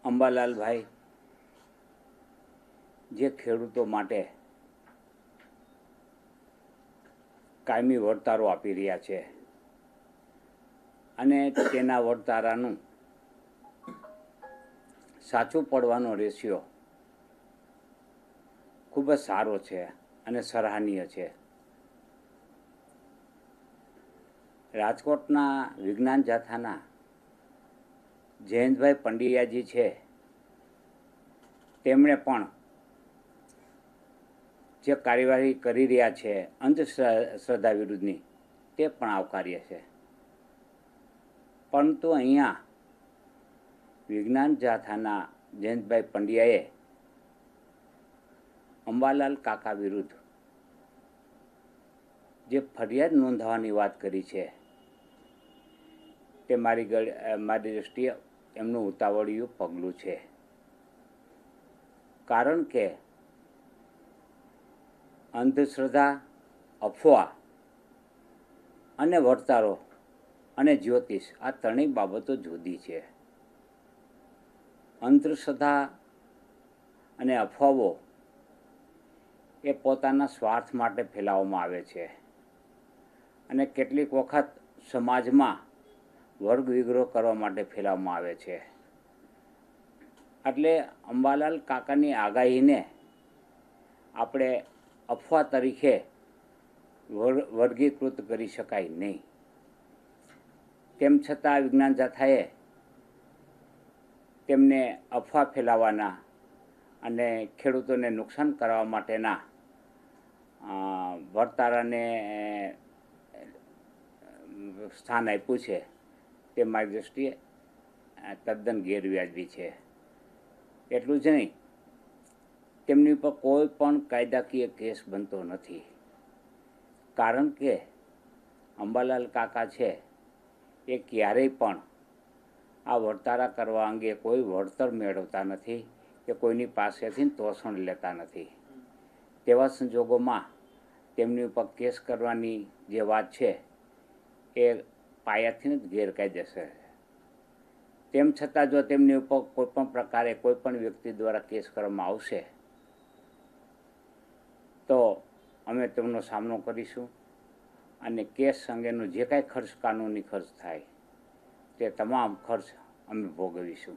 અંબાલાલભાઈ જે ખેડૂતો માટે કાયમી વળતારો આપી રહ્યા છે અને તેના વળતારાનું સાચું પડવાનો રેશિયો ખૂબ જ સારો છે અને સરાહનીય છે. રાજકોટના વિજ્ઞાન જાથાના જયંતભાઈ પંડ્યાજી છે, તેમણે પણ જે કાર્યવાહી કરી રહ્યા છે અંધશ્રદ્ધા વિરુદ્ધની, તે પણ આવકાર્ય છે. પરંતુ અહીંયા વિજ્ઞાન જાથાના જયંતભાઈ પંડ્યાએ અંબાલાલ કાકા વિરુદ્ધ જે ફરિયાદ નોંધવાની વાત કરી છે, તે મારી દૃષ્ટિએ એમનું ઉતાવળિયું પગલું છે. કારણ કે અંધશ્રદ્ધા, અફવા અને વર્તારો અને જ્યોતિષ આ ત્રણેય બાબતો જુદી છે. અંધશ્રદ્ધા અને અફવાઓ એ પોતાના સ્વાર્થ માટે ફેલાવવામાં આવે છે અને કેટલીક વખત સમાજમાં વર્ગ વિગ્રહ કરવા માટે ફેલાવવામાં આવે છે. એટલે અંબાલાલ કાકાની આગાહીને આપણે અફવા તરીકે વર્ગીકૃત કરી શકાય નહીં. તેમ છતાં વિજ્ઞાન જાથાએ તેમને અફવા ફેલાવવાના અને ખેડૂતોને નુકસાન કરવા માટેના વર્તારાને સ્થાન આપ્યું છે, તે મારી દૃષ્ટિએ તદ્દન ગેરવ્યાજબી છે. એટલું જ નહીં, તેમની પર કોઈ પણ કાયદાકીય કેસ બનતો નથી. કારણ કે અંબાલાલ કાકા છે એ ક્યારેય પણ આ વર્તારા કરવા અંગે કોઈ વળતર મેળવતા નથી કે કોઈની પાસેથી તોષણ લેતા નથી. તેવા સંજોગોમાં તેમની ઉપર કેસ કરવાની જે વાત છે એ પાયાથી જ ગેરકાયદેસર છે. તેમ છતાં જો તેમની ઉપર કોઈપણ પ્રકારે કોઈપણ વ્યક્તિ દ્વારા કેસ કરવામાં આવશે તો અમે તેમનો સામનો કરીશું અને કેસ અંગેનો જે કાંઈ ખર્ચ, કાનૂની ખર્ચ થાય તે તમામ ખર્ચ અમે ભોગવીશું.